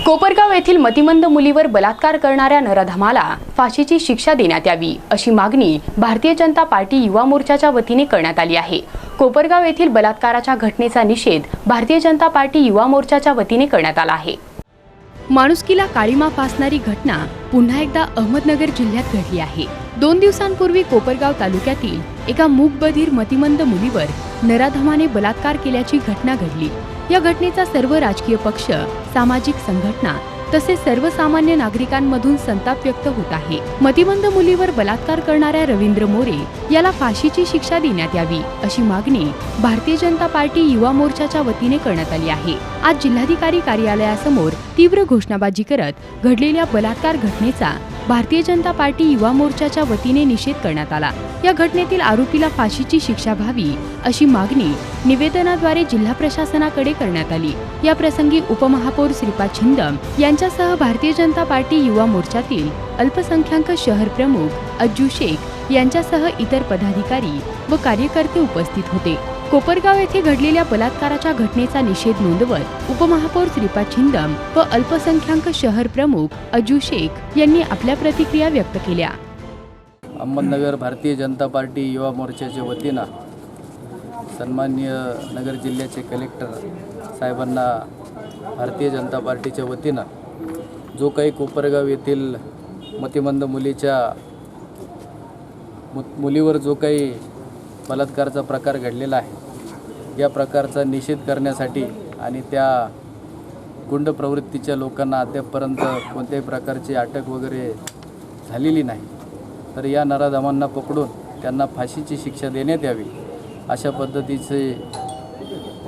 कोपरगाव येथील मतिमंद मुलीवर बलात्कार करणाऱ्या नराधमाला फाशीची शिक्षा देण्यात यावी अशी मागणी भारतीय जनता पार्टी युवा मोर्चाच्या वतीने करण्यात आली आहे। कोपरगाव येथील बलात्काराच्या घटनेचा निषेध भारतीय जनता पार्टी युवा मोर्चाच्या वतीने करण्यात आला आहे। माणुसकीला काळीमा फासणारी घटना पुन्हा एकदा अहमदनगर जिल्ह्यात घडली आहे। 2 दिवसांपूर्वी कोपरगाव तालुक्यातील एका मूकबधीर मतिमंद मुलीवर नराधमाने बलात्कार केल्याची घटना घडली। या घटनेचा सर्व राजकीय पक्ष, सामाजिक संघटना तसेच सर्वसामान्य नागरिकांमधून संताप व्यक्त होत आहे। मतिमंद मुलीवर बलात्कार करणाऱ्या रवींद्र मोरे याला फाशीची शिक्षा देण्यात यावी अशी मागणी भारतीय जनता पार्टी युवा मोर्चाच्या वतीने करण्यात आली आहे। आज जिल्हाधिकारी कार्यालयासमोर तीव्र घोषणाबाजी करत घडलेल्या बलात्कार घटनेचा भारतीय जनता पार्टी युवा मोर्चाच्या वतीने निषेध करण्यात आला। या घटनेतील आरोपीला फाशीची शिक्षा व्हावी अशी मागणी निवेदनाद्वारे जिल्हा प्रशासनाकडे करण्यात आली। या प्रसंगी उपमहापौर श्रीपाद छिंदम यांच्यासह भारतीय जनता पार्टी युवा मोर्चातील अल्पसंख्याक शहर प्रमुख अज्जू शेख यांच्यासह इतर पदाधिकारी व कार्यकर्ते उपस्थित होते। कोपरगाव येथे घडलेल्या बलात्काराच्या घटनेचा निषेध नोंदवत उपमहापौर श्रीपाद छिंदम व अल्पसंख्याक शहर प्रमुख अज्जू शेख यांनी आपल्या प्रतिक्रिया व्यक्त केल्या। अहमदनगर भारतीय जनता पार्टी युवा मोर्चाच्या वतीनं सन्माननीय नगर जिल्ह्याचे कलेक्टर साहेबांना भारतीय जनता पार्टीच्या वतीनं जो काही कोपरगाव येथील मतिमंद मुलीवर जो काही बलात्काराचा प्रकार घडलेला आहे, या प्रकारचा निषेध करण्यासाठी आणि त्या गुंड प्रवृत्तीच्या लोकांना अद्यापपर्यंत कोणत्याही प्रकारची अटक वगैरे झालेली नाही, तर या नराधमांना पकडून त्यांना फाशीची शिक्षा देण्यात यावी अशा पद्धतीचे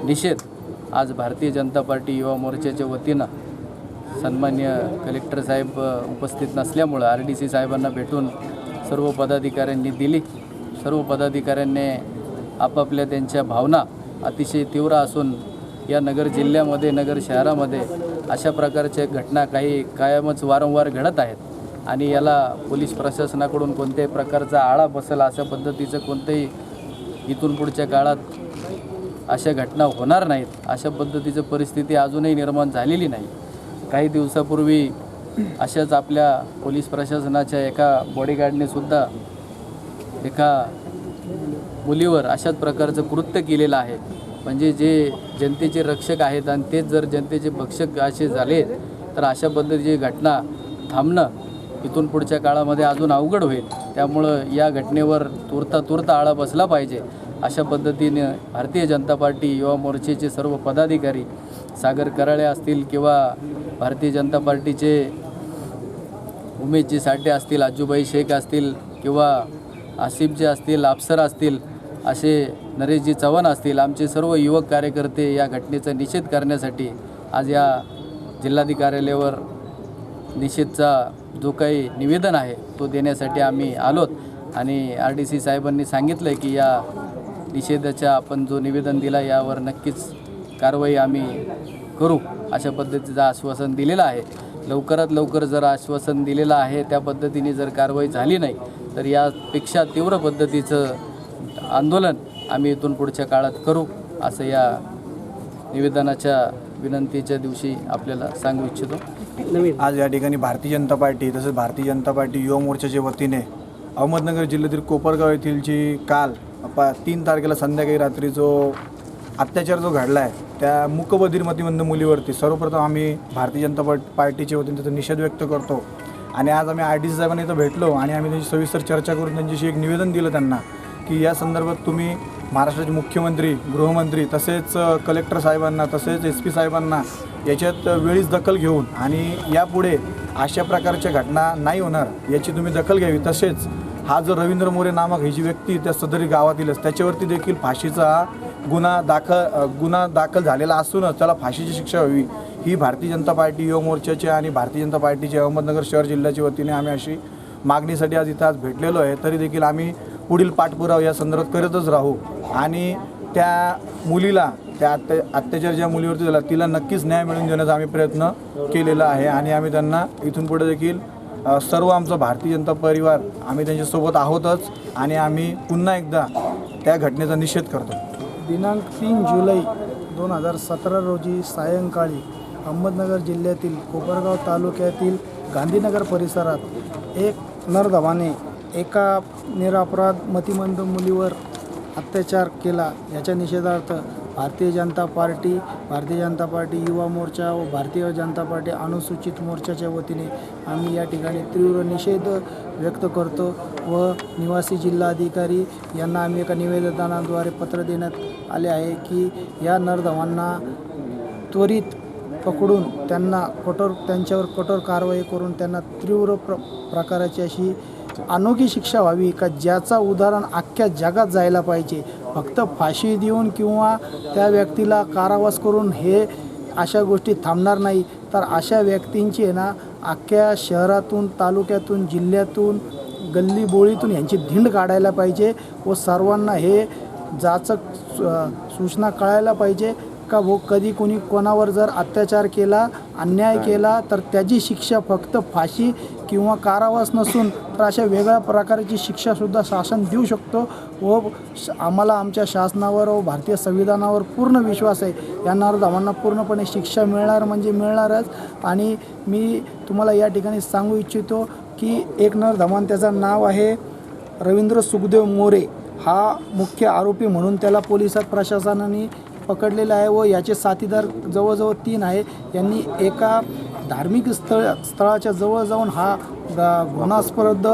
निषेध आज भारतीय जनता पार्टी युवा मोर्चाच्या वतीनं सन्माननीय कलेक्टर साहेब उपस्थित नसल्यामुळं RDC साहेबांना भेटून सर्व पदाधिकाऱ्यांनी दिली। सर्व पदाधिकाऱ्यांनी आपापल्या त्यांच्या भावना अतिशय तीव्र असून या नगर जिल्ह्यामध्ये, नगर शहरामध्ये अशा प्रकारच्या घटना काही कायमच वारंवार घडत आहेत आणि याला पोलीस प्रशासनाकडून कोणत्याही प्रकारचा आळा बसेल अशा पद्धतीचं कोणतेही इथून पुढच्या काळात अशा घटना होणार नाहीत अशा पद्धतीची परिस्थिती अजूनही निर्माण झालेली नाही। काही दिवसापूर्वी अशाच आपल्या पोलीस प्रशासनाच्या एका बॉडीगार्डने सुद्धा एका मुलीवर अशाच प्रकारचं कृत्य केलेलं आहे। म्हणजे जे जनतेचे रक्षक आहेत आणि तेच जर जनतेचे भक्षक असे झाले तर अशा पद्धतीची घटना थांबणं इथून पुढच्या काळामध्ये अजून अवघड होईल। त्यामुळं या घटनेवर तुर्त आळा बसला पाहिजे अशा पद्धतीने भारतीय जनता पार्टी युवा मोर्चाचे सर्व पदाधिकारी, सागर कराळे असतील किंवा भारतीय जनता पार्टीचे उमेशजी साठे असतील, आजूबाई शेख असतील किंवा आसिफजी असतील, अफसर असतील, असे नरेशजी चव्हाण असतील, आमचे सर्व युवक कार्यकर्ते या घटनेचा निषेध करण्यासाठी आज या जिल्हाधिकारी कार्यालयावर निषेधचा जो काही निवेदन आहे तो देण्यासाठी आम्ही आलोत आणि RDC साहेबांनी सांगितलं की या निषेधाच्या आपण जो निवेदन दिला यावर नक्कीच कारवाई आम्ही करू अशा पद्धतीचं आश्वासन दिलेलं आहे। लवकरात लवकर जर आश्वासन दिलेलं आहे त्या पद्धतीने जर कारवाई झाली नाही तर यापेक्षा तीव्र पद्धतीचं आंदोलन आम्ही इथून पुढच्या काळात करू असं या निवेदनाच्या विनंतीच्या दिवशी आपल्याला सांगू इच्छितो। आज या ठिकाणी भारतीय जनता पार्टी तसेच भारतीय जनता पार्टी युवा मोर्चाच्या वतीने अहमदनगर जिल्ह्यातील कोपरगाव येथील जी काल 3 तारखेला संध्याकाळी रात्री जो अत्याचार जो घडला आहे त्या मूकबधीर मतिमंद मुलीवरती सर्वप्रथम आम्ही भारतीय जनता पार्टीच्या वतीने त्याचा निषेध व्यक्त करतो आणि आज आम्ही RDC साहेबांना इथं भेटलो आणि आम्ही त्यांची सविस्तर चर्चा करून त्यांच्याशी एक निवेदन दिलं त्यांना की या संदर्भात तुम्ही महाराष्ट्राचे मुख्यमंत्री, गृहमंत्री तसेच कलेक्टर साहेबांना तसेच SP साहेबांना याच्यात वेळीच दखल घेऊन आणि यापुढे अशा प्रकारच्या घटना नाही होणार याची तुम्ही दखल घ्यावी। तसेच हा जो रवींद्र मोरे नामक ही जी व्यक्ती त्या सदरी गावातीलच त्याच्यावरती देखील फाशीचा गुन्हा दाखल झालेला असूनच त्याला फाशीची शिक्षा व्हावी ही भारतीय जनता पार्टी युवा मोर्चाच्या आणि भारतीय जनता पार्टीचे अहमदनगर शहर जिल्ह्याच्या वतीने आम्ही अशी मागणीसाठी आज भेटलेलो आहे। तरी देखील आम्ही पुढील पाठपुरावा या संदर्भात करतच राहू आणि त्या मुलीला त्या अत्याचार ज्या मुलीवरती झाला तिला नक्कीच न्याय मिळवून देण्याचा आम्ही प्रयत्न केलेला आहे आणि आम्ही त्यांना इथून पुढे देखील सर्व आमचा भारतीय जनता परिवार आम्ही त्यांच्यासोबत आहोतच आणि आम्ही पुन्हा एकदा त्या घटनेचा निषेध करतो। दिनांक 3 जुलै 2017 रोजी सायंकाळी अहमदनगर जिल्ह्यातील कोपरगाव तालुक्यातील गांधीनगर परिसरात एक नरधमाने एका निरपराध मतिमंद मुलीवर अत्याचार केला। याच्या निषेधार्थ भारतीय जनता पार्टी युवा मोर्चा व भारतीय जनता पार्टी अनुसूचित मोर्चाच्या वतीने आम्ही या ठिकाणी तीव्र निषेध व्यक्त करतो व निवासी जिल्हाधिकारी यांना आम्ही एका निवेदनाद्वारे पत्र देण्यात आले आहे की या नरधमांना त्वरित पकडून त्यांच्यावर कठोर कारवाई करून त्यांना तीव्र प्रकाराची अशी अनोखी शिक्षा व्हावी का ज्याचा उदाहरण अख्ख्या जगात जायला पाहिजे। फक्त फाशी देऊन किंवा त्या व्यक्तीला कारावास करून हे अशा गोष्टी थांबणार नाही, तर अशा व्यक्तींची आहे ना अख्ख्या शहरातून, तालुक्यातून, जिल्ह्यातून, गल्ली बोळीतून यांची धिंड काढायला पाहिजे व सर्वांना हे जाचक सूचना कळायला पाहिजे का वो कधी कोणी कोणावर जर अत्याचार केला, अन्याय केला तर त्याची शिक्षा फक्त फाशी किंवा कारावास नसून तर अशा वेगळ्या प्रकारची शिक्षासुद्धा शासन देऊ शकतो व आम्हाला आमच्या शासनावर व भारतीय संविधानावर पूर्ण विश्वास आहे। या नरधमांना पूर्णपणे शिक्षा मिळणार म्हणजे मिळणारच। आणि मी तुम्हाला या ठिकाणी सांगू इच्छितो की एक नरधमान, त्याचं नाव आहे रवींद्र सुखदेव मोरे, हा मुख्य आरोपी म्हणून त्याला पोलिसात प्रशासनाने पकडलेला आहे व याचे साथीदार जवळजवळ 3 आहे। यांनी एका धार्मिक स्थळाच्या जवळ जाऊन हा गुन्हास्पद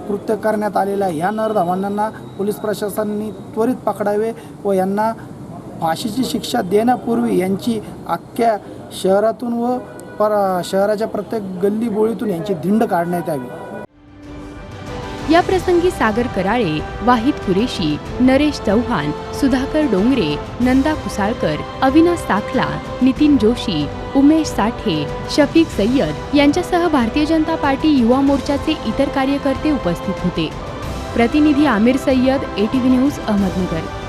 कृत्य करण्यात आलेला आहे। या नरधमांना पोलीस प्रशासनाने त्वरित पकडावे व यांना फाशीची शिक्षा देण्यापूर्वी यांची अख्ख्या शहरातून व शहराच्या प्रत्येक गल्ली बोळीतून यांची धिंड काढण्यात यावी। या प्रसंगी सागर कराळे, वाहिद कुरेशी, नरेश चव्हाण, सुधाकर डोंगरे, नंदा कुसाळकर, अविनाश साखला, नितीन जोशी, उमेश साठे, शफीक सय्यद यांच्यासह भारतीय जनता पार्टी युवा मोर्चाचे इतर कार्यकर्ते उपस्थित होते। प्रतिनिधी आमिर सय्यद, ATV न्यूज, अहमदनगर।